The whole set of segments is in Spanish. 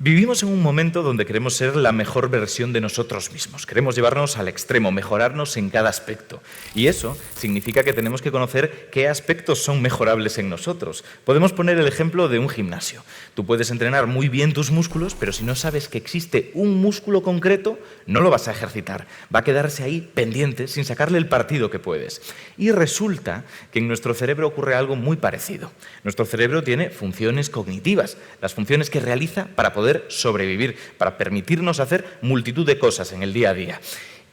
Vivimos en un momento donde queremos ser la mejor versión de nosotros mismos. Queremos llevarnos al extremo, mejorarnos en cada aspecto. Y eso significa que tenemos que conocer qué aspectos son mejorables en nosotros. Podemos poner el ejemplo de un gimnasio. Tú puedes entrenar muy bien tus músculos, pero si no sabes que existe un músculo concreto, no lo vas a ejercitar. Va a quedarse ahí pendiente sin sacarle el partido que puedes. Y resulta que en nuestro cerebro ocurre algo muy parecido. Nuestro cerebro tiene funciones cognitivas, las funciones que realiza para poder sobrevivir, para permitirnos hacer multitud de cosas en el día a día.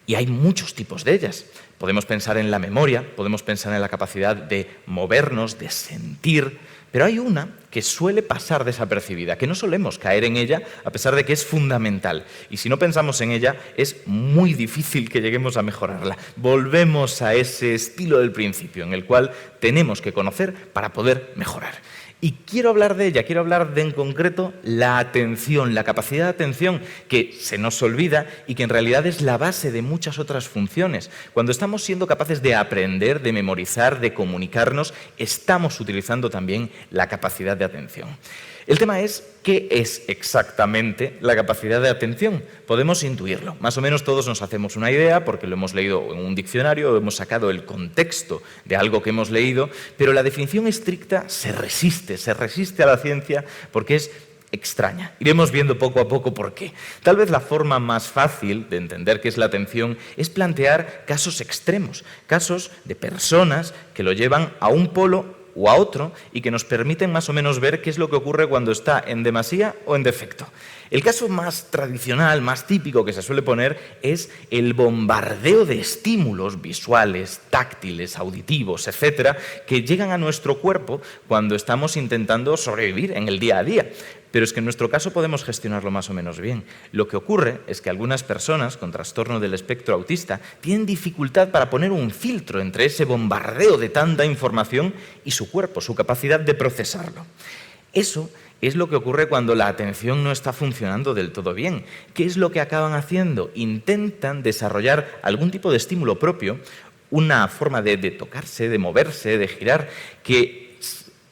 Y hay muchos tipos de ellas. Podemos pensar en la memoria, podemos pensar en la capacidad de movernos, de sentir, pero hay una que suele pasar desapercibida, que no solemos caer en ella a pesar de que es fundamental. Y si no pensamos en ella, es muy difícil que lleguemos a mejorarla. Volvemos a ese estilo del principio, en el cual tenemos que conocer para poder mejorar. Y quiero hablar de ella, quiero hablar de, en concreto, la atención, la capacidad de atención que se nos olvida y que en realidad es la base de muchas otras funciones. Cuando estamos siendo capaces de aprender, de memorizar, de comunicarnos, estamos utilizando también la capacidad de atención. El tema es, ¿qué es exactamente la capacidad de atención? Podemos intuirlo. Más o menos todos nos hacemos una idea porque lo hemos leído en un diccionario o hemos sacado el contexto de algo que hemos leído, pero la definición estricta se resiste a la ciencia porque es extraña. Iremos viendo poco a poco por qué. Tal vez la forma más fácil de entender qué es la atención es plantear casos extremos, casos de personas que lo llevan a un polo o a otro y que nos permiten más o menos ver qué es lo que ocurre cuando está en demasía o en defecto. El caso más tradicional, más típico que se suele poner es el bombardeo de estímulos visuales, táctiles, auditivos, etcétera, que llegan a nuestro cuerpo cuando estamos intentando sobrevivir en el día a día. Pero es que en nuestro caso podemos gestionarlo más o menos bien. Lo que ocurre es que algunas personas con trastorno del espectro autista tienen dificultad para poner un filtro entre ese bombardeo de tanta información y su cuerpo, su capacidad de procesarlo. Eso es lo que ocurre cuando la atención no está funcionando del todo bien. ¿Qué es lo que acaban haciendo? Intentan desarrollar algún tipo de estímulo propio, una forma de tocarse, de moverse, de girar, que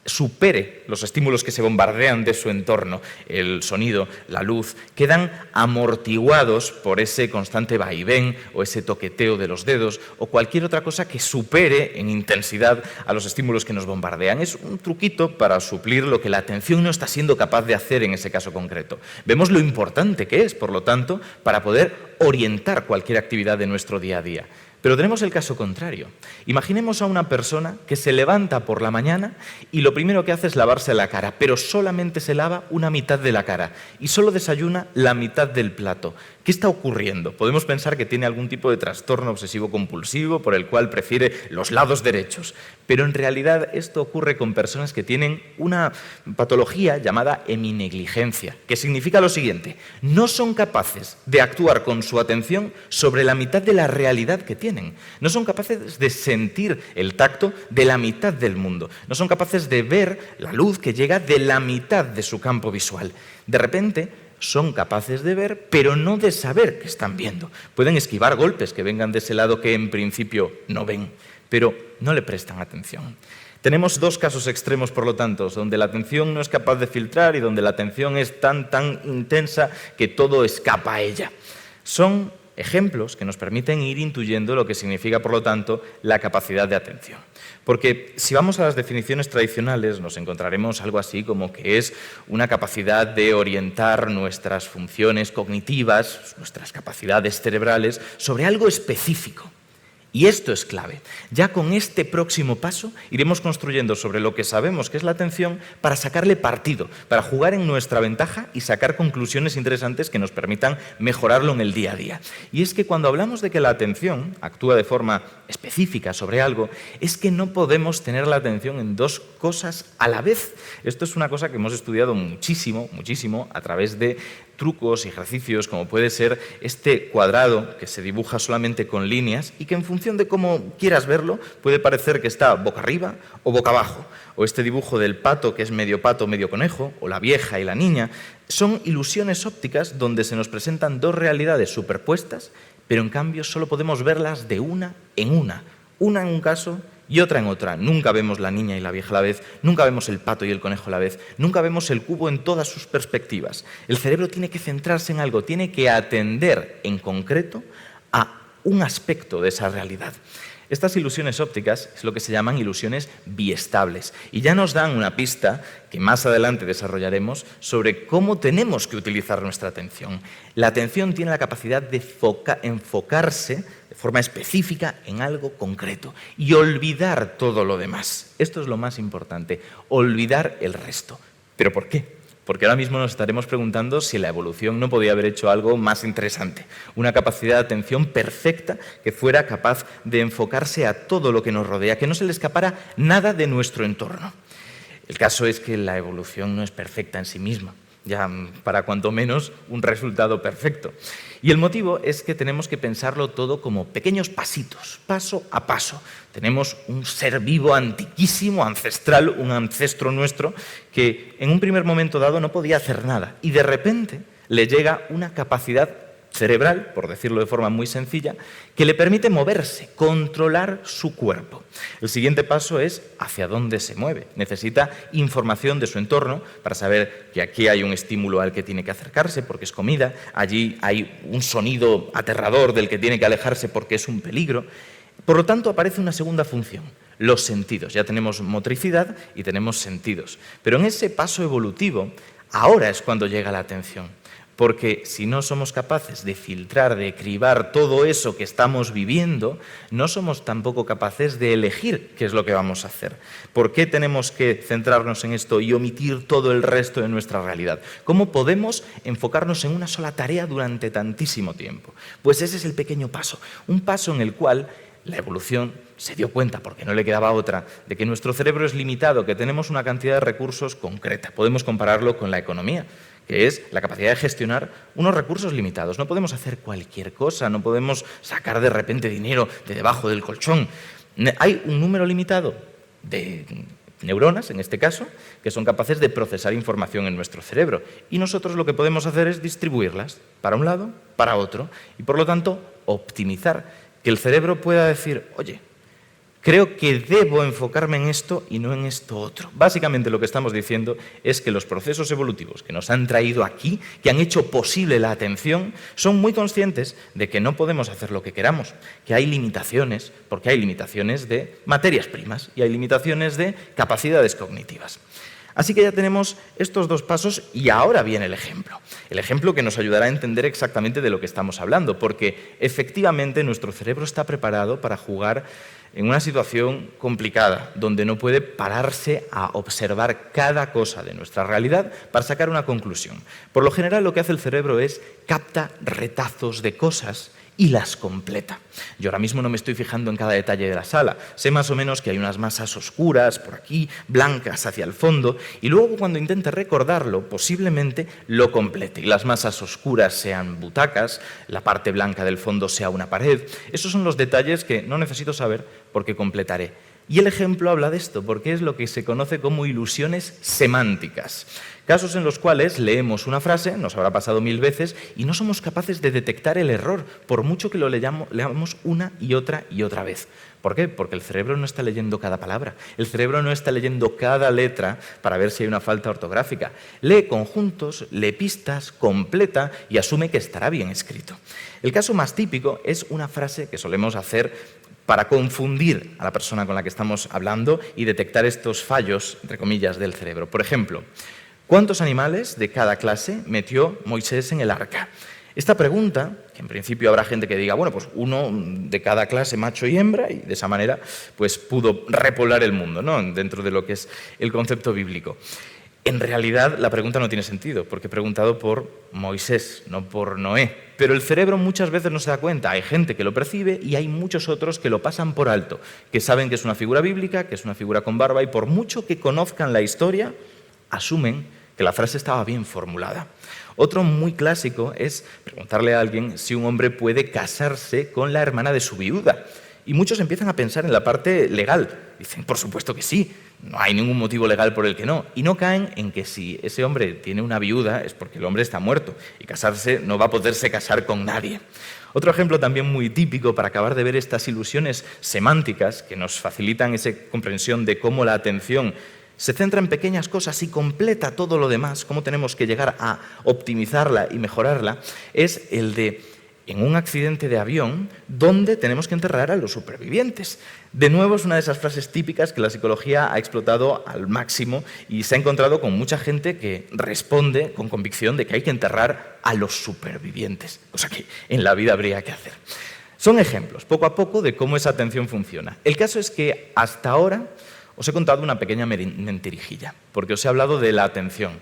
supere los estímulos que se bombardean de su entorno, el sonido, la luz, quedan amortiguados por ese constante vaivén o ese toqueteo de los dedos o cualquier otra cosa que supere en intensidad a los estímulos que nos bombardean. Es un truquito para suplir lo que la atención no está siendo capaz de hacer en ese caso concreto. Vemos lo importante que es, por lo tanto, para poder orientar cualquier actividad de nuestro día a día. Pero tenemos el caso contrario. Imaginemos a una persona que se levanta por la mañana y lo primero que hace es lavarse la cara, pero solamente se lava una mitad de la cara y solo desayuna la mitad del plato. ¿Qué está ocurriendo? Podemos pensar que tiene algún tipo de trastorno obsesivo-compulsivo por el cual prefiere los lados derechos, pero en realidad esto ocurre con personas que tienen una patología llamada heminegligencia, que significa lo siguiente: no son capaces de actuar con su atención sobre la mitad de la realidad que tienen, no son capaces de sentir el tacto de la mitad del mundo, no son capaces de ver la luz que llega de la mitad de su campo visual. De repente, son capaces de ver, pero no de saber que están viendo. Pueden esquivar golpes que vengan de ese lado que en principio no ven, pero no le prestan atención. Tenemos dos casos extremos, por lo tanto, donde la atención no es capaz de filtrar y donde la atención es tan intensa que todo escapa a ella. Son ejemplos que nos permiten ir intuyendo lo que significa, por lo tanto, la capacidad de atención. Porque si vamos a las definiciones tradicionales nos encontraremos algo así como que es una capacidad de orientar nuestras funciones cognitivas, nuestras capacidades cerebrales, sobre algo específico. Y esto es clave. Ya con este próximo paso iremos construyendo sobre lo que sabemos que es la atención para sacarle partido, para jugar en nuestra ventaja y sacar conclusiones interesantes que nos permitan mejorarlo en el día a día. Y es que cuando hablamos de que la atención actúa de forma específica sobre algo, es que no podemos tener la atención en dos cosas a la vez. Esto es una cosa que hemos estudiado muchísimo a través de trucos y ejercicios, como puede ser este cuadrado que se dibuja solamente con líneas y que en función de cómo quieras verlo puede parecer que está boca arriba o boca abajo, o este dibujo del pato que es medio pato, medio conejo, o la vieja y la niña. Son ilusiones ópticas donde se nos presentan dos realidades superpuestas, pero en cambio solo podemos verlas de una en un caso y otra en otra. Nunca vemos la niña y la vieja a la vez, nunca vemos el pato y el conejo a la vez, nunca vemos el cubo en todas sus perspectivas. El cerebro tiene que centrarse en algo, tiene que atender en concreto a un aspecto de esa realidad. Estas ilusiones ópticas es lo que se llaman ilusiones biestables y ya nos dan una pista que más adelante desarrollaremos sobre cómo tenemos que utilizar nuestra atención. La atención tiene la capacidad de enfocarse de forma específica en algo concreto y olvidar todo lo demás. Esto es lo más importante, olvidar el resto. ¿Pero por qué? Porque ahora mismo nos estaremos preguntando si la evolución no podía haber hecho algo más interesante, una capacidad de atención perfecta que fuera capaz de enfocarse a todo lo que nos rodea, que no se le escapara nada de nuestro entorno. El caso es que la evolución no es perfecta en sí misma, ya para cuanto menos un resultado perfecto. Y el motivo es que tenemos que pensarlo todo como pequeños pasitos, paso a paso. Tenemos un ser vivo antiquísimo, ancestral, un ancestro nuestro, que en un primer momento dado no podía hacer nada y de repente le llega una capacidad cerebral, por decirlo de forma muy sencilla, que le permite moverse, controlar su cuerpo. El siguiente paso es hacia dónde se mueve. Necesita información de su entorno para saber que aquí hay un estímulo al que tiene que acercarse porque es comida, allí hay un sonido aterrador del que tiene que alejarse porque es un peligro. Por lo tanto, aparece una segunda función, los sentidos. Ya tenemos motricidad y tenemos sentidos. Pero en ese paso evolutivo, ahora es cuando llega la atención. Porque si no somos capaces de filtrar, de cribar todo eso que estamos viviendo, no somos tampoco capaces de elegir qué es lo que vamos a hacer. ¿Por qué tenemos que centrarnos en esto y omitir todo el resto de nuestra realidad? ¿Cómo podemos enfocarnos en una sola tarea durante tantísimo tiempo? Pues ese es el pequeño paso, un paso en el cual la evolución se dio cuenta, porque no le quedaba otra, de que nuestro cerebro es limitado, que tenemos una cantidad de recursos concreta. Podemos compararlo con la economía, que es la capacidad de gestionar unos recursos limitados. No podemos hacer cualquier cosa, no podemos sacar de repente dinero de debajo del colchón. Hay un número limitado de neuronas, en este caso, que son capaces de procesar información en nuestro cerebro. Y nosotros lo que podemos hacer es distribuirlas para un lado, para otro, y por lo tanto optimizar, que el cerebro pueda decir, oye, creo que debo enfocarme en esto y no en esto otro. Básicamente lo que estamos diciendo es que los procesos evolutivos que nos han traído aquí, que han hecho posible la atención, son muy conscientes de que no podemos hacer lo que queramos, que hay limitaciones, porque hay limitaciones de materias primas y hay limitaciones de capacidades cognitivas. Así que ya tenemos estos dos pasos y ahora viene el ejemplo que nos ayudará a entender exactamente de lo que estamos hablando, porque efectivamente nuestro cerebro está preparado para jugar en una situación complicada, donde no puede pararse a observar cada cosa de nuestra realidad para sacar una conclusión. Por lo general lo que hace el cerebro es capta retazos de cosas y las completa. Yo ahora mismo no me estoy fijando en cada detalle de la sala. Sé más o menos que hay unas masas oscuras por aquí, blancas hacia el fondo, y luego cuando intente recordarlo, posiblemente lo complete. Y las masas oscuras sean butacas, la parte blanca del fondo sea una pared. Esos son los detalles que no necesito saber porque completaré. Y el ejemplo habla de esto, porque es lo que se conoce como ilusiones semánticas. Casos en los cuales leemos una frase, nos habrá pasado 1000 veces, y no somos capaces de detectar el error, por mucho que lo leamos una y otra vez. ¿Por qué? Porque el cerebro no está leyendo cada palabra, el cerebro no está leyendo cada letra para ver si hay una falta ortográfica. Lee conjuntos, lee pistas, completa y asume que estará bien escrito. El caso más típico es una frase que solemos hacer para confundir a la persona con la que estamos hablando y detectar estos fallos, entre comillas, del cerebro. Por ejemplo, ¿cuántos animales de cada clase metió Moisés en el arca? Esta pregunta, que en principio habrá gente que diga, bueno, pues uno de cada clase, macho y hembra, y de esa manera pues pudo repoblar el mundo, ¿no?, dentro de lo que es el concepto bíblico. En realidad la pregunta no tiene sentido, porque he preguntado por Moisés, no por Noé. Pero el cerebro muchas veces no se da cuenta. Hay gente que lo percibe y hay muchos otros que lo pasan por alto, que saben que es una figura bíblica, que es una figura con barba, y por mucho que conozcan la historia, asumen que la frase estaba bien formulada. Otro muy clásico es preguntarle a alguien si un hombre puede casarse con la hermana de su viuda. Y muchos empiezan a pensar en la parte legal. Dicen, por supuesto que sí, no hay ningún motivo legal por el que no. Y no caen en que si ese hombre tiene una viuda es porque el hombre está muerto y casarse no va a poderse casar con nadie. Otro ejemplo también muy típico para acabar de ver estas ilusiones semánticas que nos facilitan esa comprensión de cómo la atención se centra en pequeñas cosas y completa todo lo demás, cómo tenemos que llegar a optimizarla y mejorarla, es el de en un accidente de avión donde tenemos que enterrar a los supervivientes. De nuevo es una de esas frases típicas que la psicología ha explotado al máximo y se ha encontrado con mucha gente que responde con convicción de que hay que enterrar a los supervivientes, cosa que en la vida habría que hacer. Son ejemplos, poco a poco, de cómo esa atención funciona. El caso es que hasta ahora os he contado una pequeña mentirijilla, porque os he hablado de la atención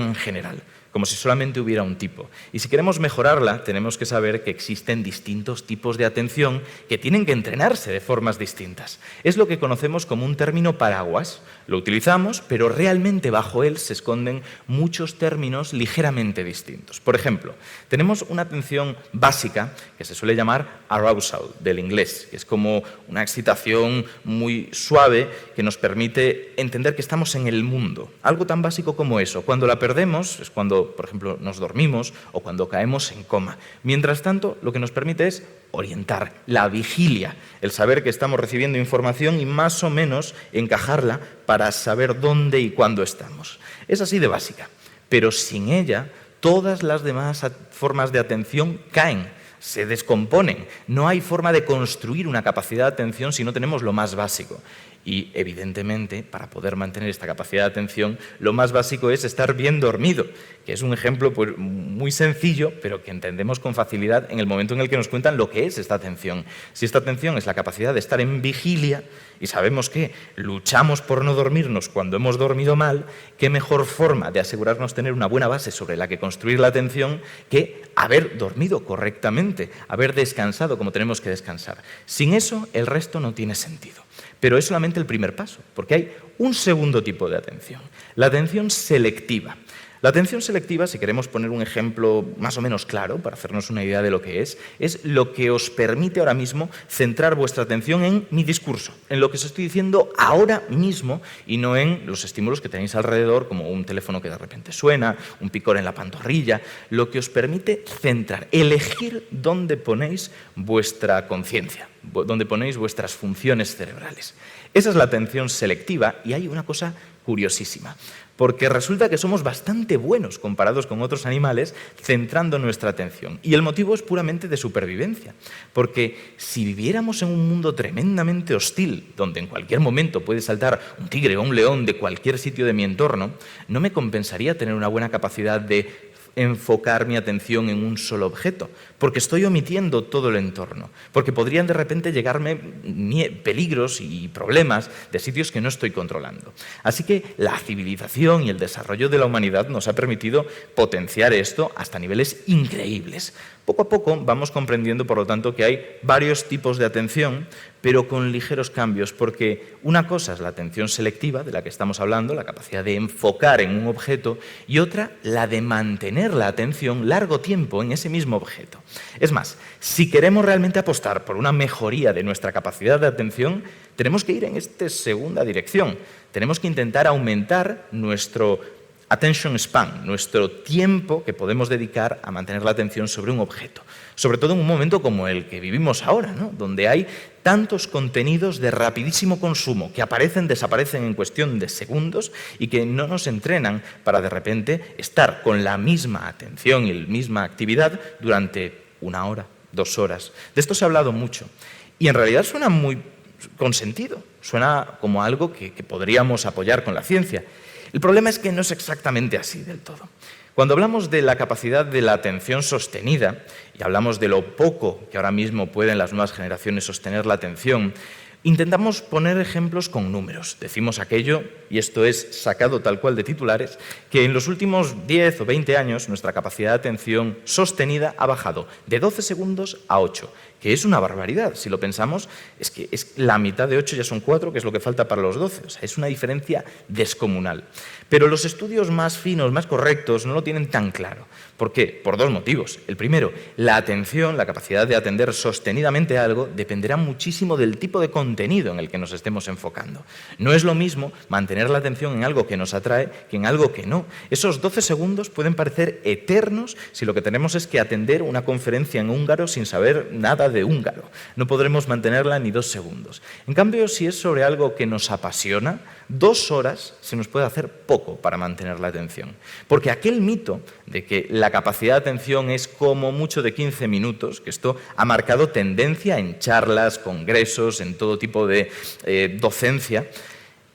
en general, como si solamente hubiera un tipo. Y si queremos mejorarla, tenemos que saber que existen distintos tipos de atención que tienen que entrenarse de formas distintas. Es lo que conocemos como un término paraguas. Lo utilizamos, pero realmente bajo él se esconden muchos términos ligeramente distintos. Por ejemplo, tenemos una atención básica que se suele llamar arousal, del inglés, que es como una excitación muy suave que nos permite entender que estamos en el mundo. Algo tan básico como eso. Cuando la perdemos es cuando, por ejemplo, nos dormimos o cuando caemos en coma. Mientras tanto, lo que nos permite es orientar, la vigilia, el saber que estamos recibiendo información y más o menos encajarla para saber dónde y cuándo estamos. Es así de básica, pero sin ella todas las demás formas de atención caen, se descomponen. No hay forma de construir una capacidad de atención si no tenemos lo más básico. Y, evidentemente, para poder mantener esta capacidad de atención, lo más básico es estar bien dormido, que es un ejemplo pues, muy sencillo, pero que entendemos con facilidad en el momento en el que nos cuentan lo que es esta atención. Si esta atención es la capacidad de estar en vigilia, y sabemos que luchamos por no dormirnos cuando hemos dormido mal, qué mejor forma de asegurarnos tener una buena base sobre la que construir la atención que haber dormido correctamente, haber descansado como tenemos que descansar. Sin eso, el resto no tiene sentido. Pero es solamente el primer paso, porque hay un segundo tipo de atención, la atención selectiva. La atención selectiva, si queremos poner un ejemplo más o menos claro, para hacernos una idea de lo que es lo que os permite ahora mismo centrar vuestra atención en mi discurso, en lo que os estoy diciendo ahora mismo y no en los estímulos que tenéis alrededor, como un teléfono que de repente suena, un picor en la pantorrilla, lo que os permite centrar, elegir dónde ponéis vuestra conciencia, dónde ponéis vuestras funciones cerebrales. Esa es la atención selectiva y hay una cosa curiosísima, porque resulta que somos bastante buenos comparados con otros animales centrando nuestra atención. Y el motivo es puramente de supervivencia, porque si viviéramos en un mundo tremendamente hostil, donde en cualquier momento puede saltar un tigre o un león de cualquier sitio de mi entorno, no me compensaría tener una buena capacidad de enfocar mi atención en un solo objeto, porque estoy omitiendo todo el entorno, porque podrían de repente llegarme peligros y problemas de sitios que no estoy controlando. Así que la civilización y el desarrollo de la humanidad nos ha permitido potenciar esto hasta niveles increíbles. Poco a poco vamos comprendiendo, por lo tanto, que hay varios tipos de atención, pero con ligeros cambios, porque una cosa es la atención selectiva, de la que estamos hablando, la capacidad de enfocar en un objeto, y otra, la de mantener la atención largo tiempo en ese mismo objeto. Es más, si queremos realmente apostar por una mejoría de nuestra capacidad de atención, tenemos que ir en esta segunda dirección. Tenemos que intentar aumentar nuestro attention span, nuestro tiempo que podemos dedicar a mantener la atención sobre un objeto. Sobre todo en un momento como el que vivimos ahora, ¿no? Donde hay tantos contenidos de rapidísimo consumo que aparecen, desaparecen en cuestión de segundos y que no nos entrenan para de repente estar con la misma atención y la misma actividad durante 1 hora, 2 horas. De esto se ha hablado mucho y en realidad suena muy con sentido, suena como algo que podríamos apoyar con la ciencia. El problema es que no es exactamente así del todo. Cuando hablamos de la capacidad de la atención sostenida, y hablamos de lo poco que ahora mismo pueden las nuevas generaciones sostener la atención, intentamos poner ejemplos con números. Decimos aquello, y esto es sacado tal cual de titulares, que en los últimos 10 o 20 años nuestra capacidad de atención sostenida ha bajado de 12 segundos a 8, que es una barbaridad. Si lo pensamos, es que es la mitad de 8 ya son 4, que es lo que falta para los 12. O sea, es una diferencia descomunal. Pero los estudios más finos, más correctos, no lo tienen tan claro. ¿Por qué? Por dos motivos. El primero, la atención, la capacidad de atender sostenidamente a algo, dependerá muchísimo del tipo de contenido en el que nos estemos enfocando. No es lo mismo mantener la atención en algo que nos atrae que en algo que no. Esos 12 segundos pueden parecer eternos si lo que tenemos es que atender una conferencia en húngaro sin saber nada de húngaro. No podremos mantenerla ni 2 segundos. En cambio, si es sobre algo que nos apasiona, 2 horas se nos puede hacer poco para mantener la atención. Porque aquel mito de que la capacidad de atención es como mucho de 15 minutos, que esto ha marcado tendencia en charlas, congresos, en todo tipo de docencia,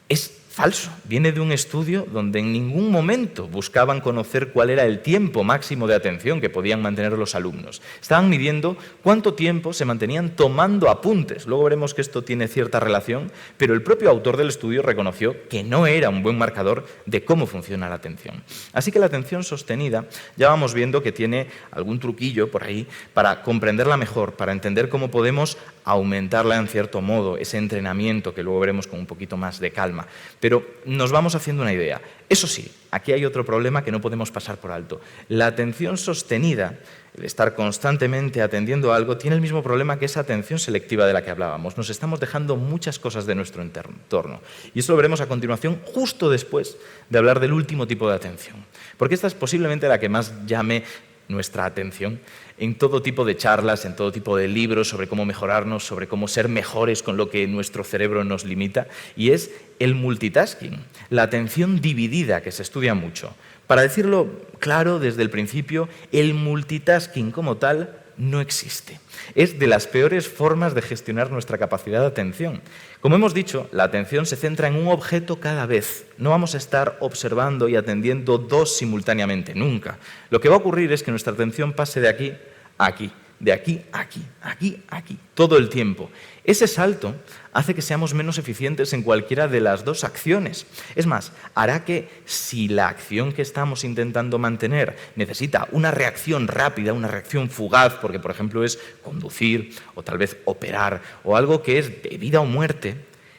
es falso. Viene de un estudio donde en ningún momento buscaban conocer cuál era el tiempo máximo de atención que podían mantener los alumnos. Estaban midiendo cuánto tiempo se mantenían tomando apuntes. Luego veremos que esto tiene cierta relación, pero el propio autor del estudio reconoció que no era un buen marcador de cómo funciona la atención. Así que la atención sostenida ya vamos viendo que tiene algún truquillo por ahí para comprenderla mejor, para entender cómo podemos aumentarla en cierto modo, ese entrenamiento que luego veremos con un poquito más de calma. Pero nos vamos haciendo una idea. Eso sí, aquí hay otro problema que no podemos pasar por alto. La atención sostenida, el estar constantemente atendiendo a algo, tiene el mismo problema que esa atención selectiva de la que hablábamos. Nos estamos dejando muchas cosas de nuestro entorno. Y eso lo veremos a continuación, justo después de hablar del último tipo de atención. Porque esta es posiblemente la que más llame nuestra atención en todo tipo de charlas, en todo tipo de libros sobre cómo mejorarnos, sobre cómo ser mejores con lo que nuestro cerebro nos limita, y es el multitasking, la atención dividida, que se estudia mucho. Para decirlo claro desde el principio, el multitasking como tal no existe. Es de las peores formas de gestionar nuestra capacidad de atención. Como hemos dicho, la atención se centra en un objeto cada vez. No vamos a estar observando y atendiendo 2 simultáneamente, nunca. Lo que va a ocurrir es que nuestra atención pase de aquí a aquí, de aquí a aquí, aquí a aquí, todo el tiempo. Ese salto hace que seamos menos eficientes en cualquiera de las 2 acciones. Es más, hará que si la acción que estamos intentando mantener necesita una reacción rápida, una reacción fugaz, porque por ejemplo es conducir o tal vez operar o algo que es de vida o muerte,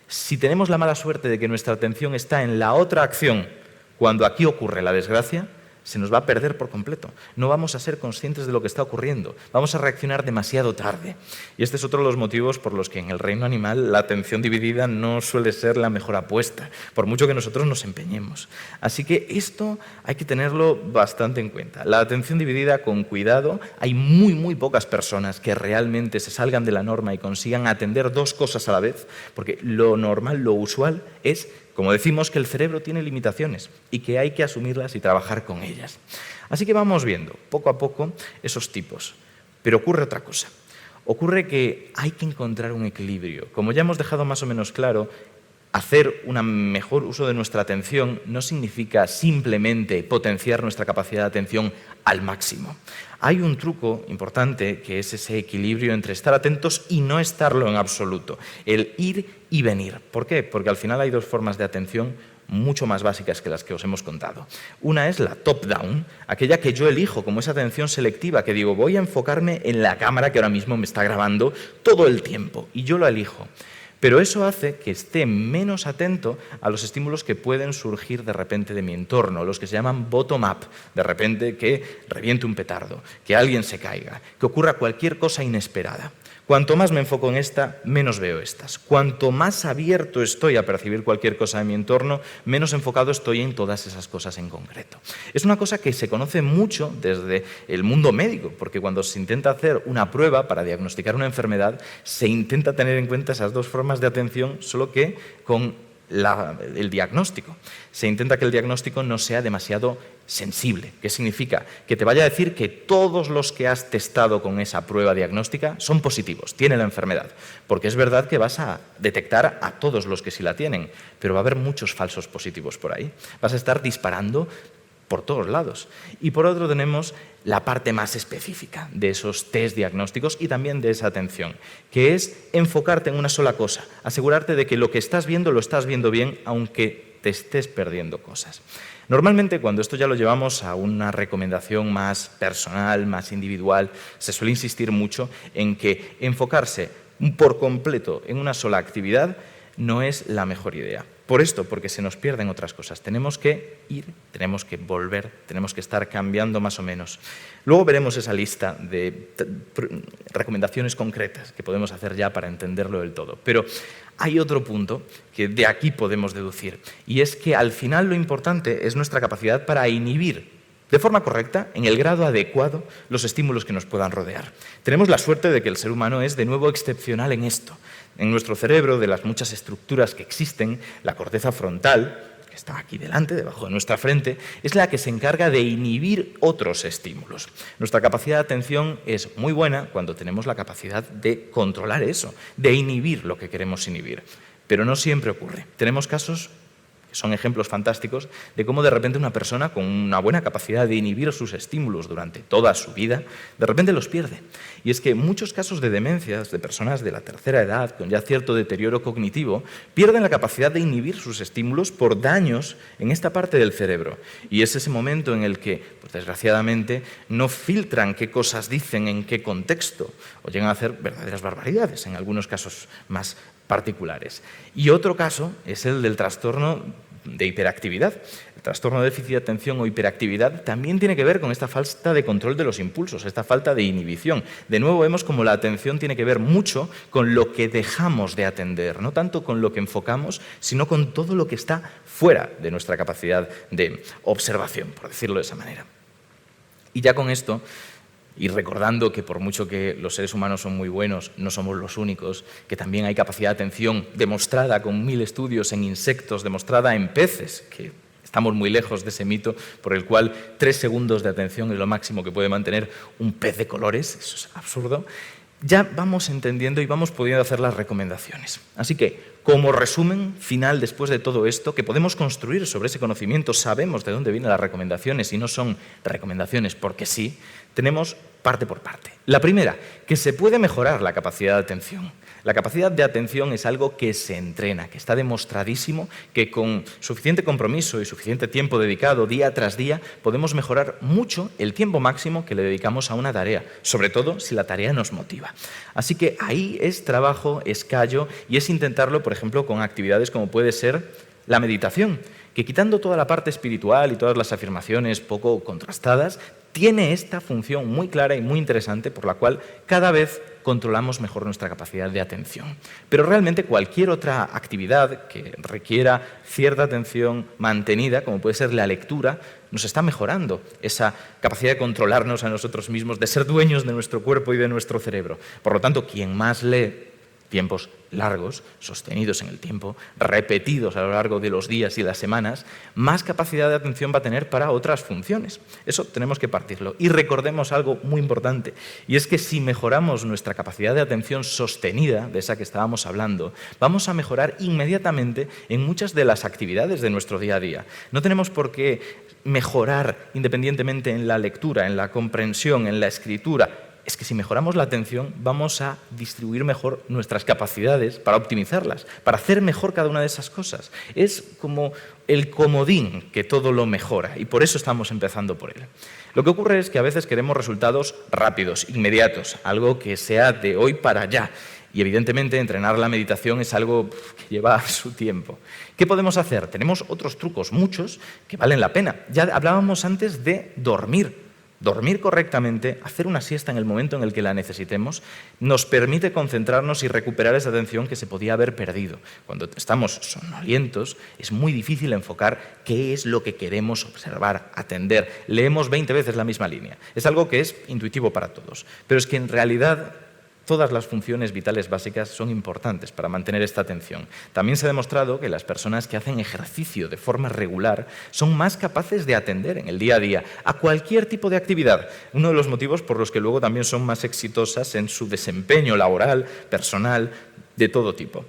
si tenemos la mala suerte de que nuestra atención está en la otra acción cuando aquí ocurre la desgracia, se nos va a perder por completo. No vamos a ser conscientes de lo que está ocurriendo. Vamos a reaccionar demasiado tarde. Y este es otro de los motivos por los que en el reino animal la atención dividida no suele ser la mejor apuesta, por mucho que nosotros nos empeñemos. Así que esto hay que tenerlo bastante en cuenta. La atención dividida, con cuidado, hay muy pocas personas que realmente se salgan de la norma y consigan atender 2 cosas a la vez, porque lo normal, lo usual es, como decimos, que el cerebro tiene limitaciones y que hay que asumirlas y trabajar con ellas. Así que vamos viendo poco a poco esos tipos. Pero ocurre otra cosa. Ocurre que hay que encontrar un equilibrio. Como ya hemos dejado más o menos claro, hacer un mejor uso de nuestra atención no significa simplemente potenciar nuestra capacidad de atención al máximo. Hay un truco importante que es ese equilibrio entre estar atentos y no estarlo en absoluto, el ir y venir. ¿Por qué? Porque al final hay 2 formas de atención mucho más básicas que las que os hemos contado. Una es la top-down, aquella que yo elijo como esa atención selectiva, que digo, voy a enfocarme en la cámara que ahora mismo me está grabando todo el tiempo, y yo lo elijo. Pero eso hace que esté menos atento a los estímulos que pueden surgir de repente de mi entorno, los que se llaman bottom-up, de repente que reviente un petardo, que alguien se caiga, que ocurra cualquier cosa inesperada. Cuanto más me enfoco en esta, menos veo estas. Cuanto más abierto estoy a percibir cualquier cosa en mi entorno, menos enfocado estoy en todas esas cosas en concreto. Es una cosa que se conoce mucho desde el mundo médico, porque cuando se intenta hacer una prueba para diagnosticar una enfermedad, se intenta tener en cuenta esas 2 formas de atención, solo que con el diagnóstico. Se intenta que el diagnóstico no sea demasiado sensible. ¿Qué significa? Que te vaya a decir que todos los que has testado con esa prueba diagnóstica son positivos, tienen la enfermedad. Porque es verdad que vas a detectar a todos los que sí la tienen, pero va a haber muchos falsos positivos por ahí. Vas a estar disparando por todos lados. Y por otro tenemos la parte más específica de esos test diagnósticos y también de esa atención, que es enfocarte en una sola cosa, asegurarte de que lo que estás viendo lo estás viendo bien, aunque te estés perdiendo cosas. Normalmente, cuando esto ya lo llevamos a una recomendación más personal, más individual, se suele insistir mucho en que enfocarse por completo en una sola actividad no es la mejor idea. Por esto, porque se nos pierden otras cosas. Tenemos que ir, tenemos que volver, tenemos que estar cambiando más o menos. Luego veremos esa lista de recomendaciones concretas que podemos hacer ya para entenderlo del todo. Pero hay otro punto que de aquí podemos deducir, y es que al final lo importante es nuestra capacidad para inhibir de forma correcta, en el grado adecuado, los estímulos que nos puedan rodear. Tenemos la suerte de que el ser humano es de nuevo excepcional en esto. En nuestro cerebro, de las muchas estructuras que existen, la corteza frontal, que está aquí delante, debajo de nuestra frente, es la que se encarga de inhibir otros estímulos. Nuestra capacidad de atención es muy buena cuando tenemos la capacidad de controlar eso, de inhibir lo que queremos inhibir. Pero no siempre ocurre. Tenemos casos que son ejemplos fantásticos de cómo de repente una persona con una buena capacidad de inhibir sus estímulos durante toda su vida, de repente los pierde. Y es que muchos casos de demencias de personas de la tercera edad, con ya cierto deterioro cognitivo, pierden la capacidad de inhibir sus estímulos por daños en esta parte del cerebro. Y es ese momento en el que, pues, desgraciadamente, no filtran qué cosas dicen, en qué contexto, o llegan a hacer verdaderas barbaridades, en algunos casos más particulares. Y otro caso es el del trastorno de hiperactividad. El trastorno de déficit de atención o hiperactividad también tiene que ver con esta falta de control de los impulsos, esta falta de inhibición. De nuevo vemos cómo la atención tiene que ver mucho con lo que dejamos de atender, no tanto con lo que enfocamos, sino con todo lo que está fuera de nuestra capacidad de observación, por decirlo de esa manera. Y ya con esto, y recordando que por mucho que los seres humanos son muy buenos, no somos los únicos, que también hay capacidad de atención demostrada con 1000 estudios en insectos, demostrada en peces, que estamos muy lejos de ese mito por el cual 3 segundos de atención es lo máximo que puede mantener un pez de colores, eso es absurdo. Ya vamos entendiendo y vamos pudiendo hacer las recomendaciones. Así que, como resumen final después de todo esto, que podemos construir sobre ese conocimiento, sabemos de dónde vienen las recomendaciones y no son recomendaciones porque sí, tenemos parte por parte. La primera, que se puede mejorar la capacidad de atención. La capacidad de atención es algo que se entrena, que está demostradísimo que con suficiente compromiso y suficiente tiempo dedicado día tras día podemos mejorar mucho el tiempo máximo que le dedicamos a una tarea, sobre todo si la tarea nos motiva. Así que ahí es trabajo, es callo y es intentarlo, por ejemplo, con actividades como puede ser la meditación, que quitando toda la parte espiritual y todas las afirmaciones poco contrastadas, tiene esta función muy clara y muy interesante por la cual cada vez controlamos mejor nuestra capacidad de atención. Pero realmente cualquier otra actividad que requiera cierta atención mantenida, como puede ser la lectura, nos está mejorando esa capacidad de controlarnos a nosotros mismos, de ser dueños de nuestro cuerpo y de nuestro cerebro. Por lo tanto, quien más lee tiempos largos, sostenidos en el tiempo, repetidos a lo largo de los días y las semanas, más capacidad de atención va a tener para otras funciones. Eso tenemos que partirlo. Y recordemos algo muy importante, y es que si mejoramos nuestra capacidad de atención sostenida, de esa que estábamos hablando, vamos a mejorar inmediatamente en muchas de las actividades de nuestro día a día. No tenemos por qué mejorar independientemente en la lectura, en la comprensión, en la escritura. Es que si mejoramos la atención vamos a distribuir mejor nuestras capacidades para optimizarlas, para hacer mejor cada una de esas cosas. Es como el comodín que todo lo mejora y por eso estamos empezando por él. Lo que ocurre es que a veces queremos resultados rápidos, inmediatos, algo que sea de hoy para allá. Y evidentemente entrenar la meditación es algo que lleva su tiempo. ¿Qué podemos hacer? Tenemos otros trucos, muchos, que valen la pena. Ya hablábamos antes de dormir. Dormir correctamente, hacer una siesta en el momento en el que la necesitemos, nos permite concentrarnos y recuperar esa atención que se podía haber perdido. Cuando estamos somnolientos, es muy difícil enfocar qué es lo que queremos observar, atender. Leemos 20 veces la misma línea. Es algo que es intuitivo para todos, pero es que en realidad todas las funciones vitales básicas son importantes para mantener esta atención. También se ha demostrado que las personas que hacen ejercicio de forma regular son más capaces de atender en el día a día a cualquier tipo de actividad. Uno de los motivos por los que luego también son más exitosas en su desempeño laboral, personal, de todo tipo.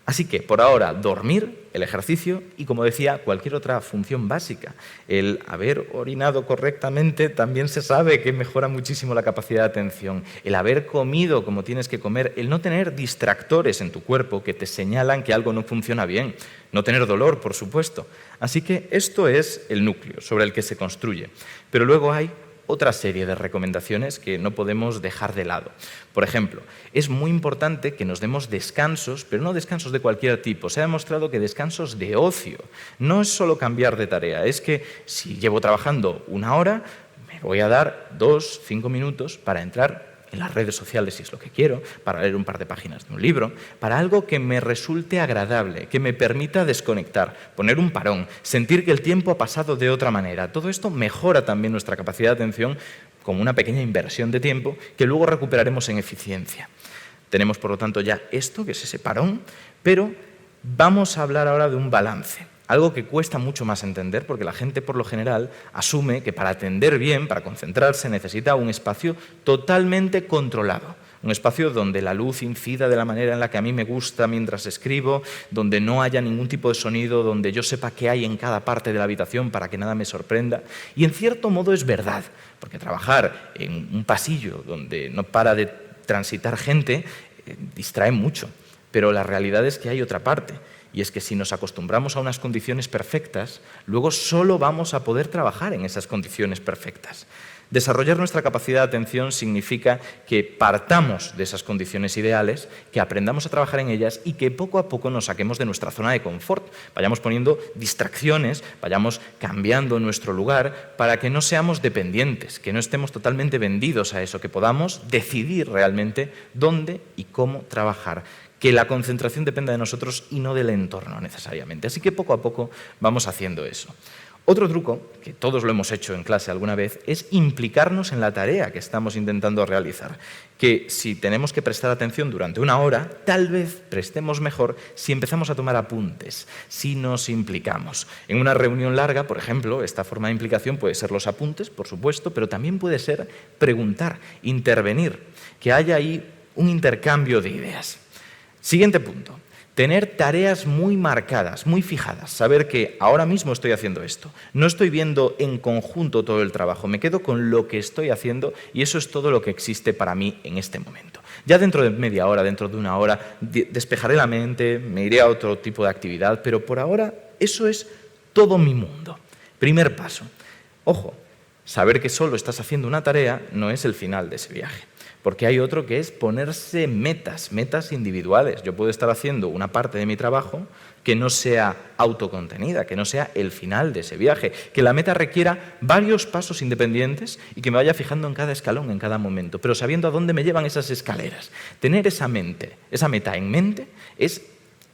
Así que, por ahora, dormir, el ejercicio y, como decía, cualquier otra función básica. El haber orinado correctamente también se sabe que mejora muchísimo la capacidad de atención. El haber comido como tienes que comer, el no tener distractores en tu cuerpo que te señalan que algo no funciona bien, no tener dolor, por supuesto. Así que esto es el núcleo sobre el que se construye. Pero luego hay otra serie de recomendaciones que no podemos dejar de lado. Por ejemplo, es muy importante que nos demos descansos, pero no descansos de cualquier tipo. Se ha demostrado que descansos de ocio. No es solo cambiar de tarea, es que si llevo trabajando 1 hora, me voy a dar 2, 5 minutos para entrar en las redes sociales, si es lo que quiero, para leer un par de páginas de un libro, para algo que me resulte agradable, que me permita desconectar, poner un parón, sentir que el tiempo ha pasado de otra manera. Todo esto mejora también nuestra capacidad de atención como una pequeña inversión de tiempo que luego recuperaremos en eficiencia. Tenemos, por lo tanto, ya esto, que es ese parón, pero vamos a hablar ahora de un balance. Algo que cuesta mucho más entender porque la gente por lo general asume que para atender bien, para concentrarse, necesita un espacio totalmente controlado. Un espacio donde la luz incida de la manera en la que a mí me gusta mientras escribo, donde no haya ningún tipo de sonido, donde yo sepa qué hay en cada parte de la habitación para que nada me sorprenda. Y en cierto modo es verdad, porque trabajar en un pasillo donde no para de transitar gente distrae mucho. Pero la realidad es que hay otra parte. Y es que si nos acostumbramos a unas condiciones perfectas, luego solo vamos a poder trabajar en esas condiciones perfectas. Desarrollar nuestra capacidad de atención significa que partamos de esas condiciones ideales, que aprendamos a trabajar en ellas y que poco a poco nos saquemos de nuestra zona de confort. Vayamos poniendo distracciones, vayamos cambiando nuestro lugar para que no seamos dependientes, que no estemos totalmente vendidos a eso, que podamos decidir realmente dónde y cómo trabajar. Que la concentración dependa de nosotros y no del entorno necesariamente. Así que poco a poco vamos haciendo eso. Otro truco, que todos lo hemos hecho en clase alguna vez, es implicarnos en la tarea que estamos intentando realizar. Que si tenemos que prestar atención durante 1 hora, tal vez prestemos mejor si empezamos a tomar apuntes, si nos implicamos. En una reunión larga, por ejemplo, esta forma de implicación puede ser los apuntes, por supuesto, pero también puede ser preguntar, intervenir, que haya ahí un intercambio de ideas. Siguiente punto, tener tareas muy marcadas, muy fijadas, saber que ahora mismo estoy haciendo esto, no estoy viendo en conjunto todo el trabajo, me quedo con lo que estoy haciendo y eso es todo lo que existe para mí en este momento. Ya dentro de media hora, dentro de 1 hora, despejaré la mente, me iré a otro tipo de actividad, pero por ahora eso es todo mi mundo. Primer paso, ojo, saber que solo estás haciendo una tarea no es el final de ese viaje. Porque hay otro que es ponerse metas individuales. Yo puedo estar haciendo una parte de mi trabajo que no sea autocontenida, que no sea el final de ese viaje, que la meta requiera varios pasos independientes y que me vaya fijando en cada escalón, en cada momento, pero sabiendo a dónde me llevan esas escaleras. Tener esa meta en mente es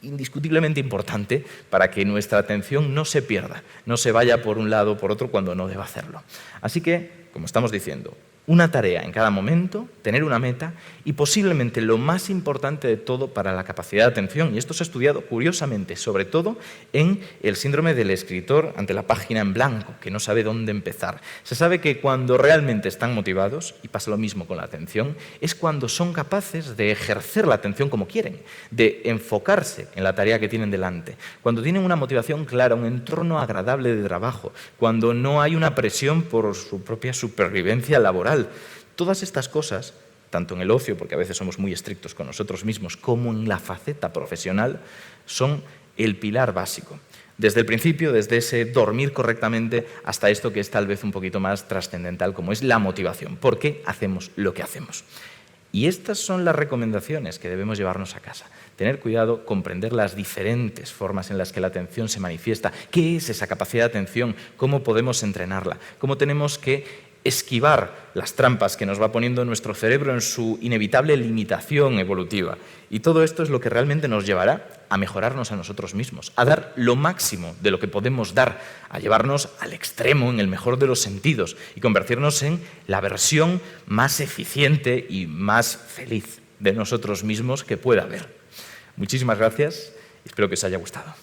indiscutiblemente importante para que nuestra atención no se pierda, no se vaya por un lado o por otro cuando no deba hacerlo. Así que, como estamos diciendo, una tarea en cada momento, tener una meta y posiblemente lo más importante de todo para la capacidad de atención, y esto se ha estudiado curiosamente, sobre todo en el síndrome del escritor ante la página en blanco, que no sabe dónde empezar. Se sabe que cuando realmente están motivados, y pasa lo mismo con la atención, es cuando son capaces de ejercer la atención como quieren, de enfocarse en la tarea que tienen delante, cuando tienen una motivación clara, un entorno agradable de trabajo, cuando no hay una presión por su propia supervivencia laboral. Todas estas cosas, tanto en el ocio, porque a veces somos muy estrictos con nosotros mismos, como en la faceta profesional, son el pilar básico. Desde el principio, desde ese dormir correctamente, hasta esto que es tal vez un poquito más trascendental, como es la motivación. ¿Por qué hacemos lo que hacemos? Y estas son las recomendaciones que debemos llevarnos a casa. Tener cuidado, comprender las diferentes formas en las que la atención se manifiesta. ¿Qué es esa capacidad de atención? ¿Cómo podemos entrenarla? ¿Cómo tenemos que esquivar las trampas que nos va poniendo nuestro cerebro en su inevitable limitación evolutiva? Y todo esto es lo que realmente nos llevará a mejorarnos a nosotros mismos, a dar lo máximo de lo que podemos dar, a llevarnos al extremo en el mejor de los sentidos y convertirnos en la versión más eficiente y más feliz de nosotros mismos que pueda haber. Muchísimas gracias y espero que os haya gustado.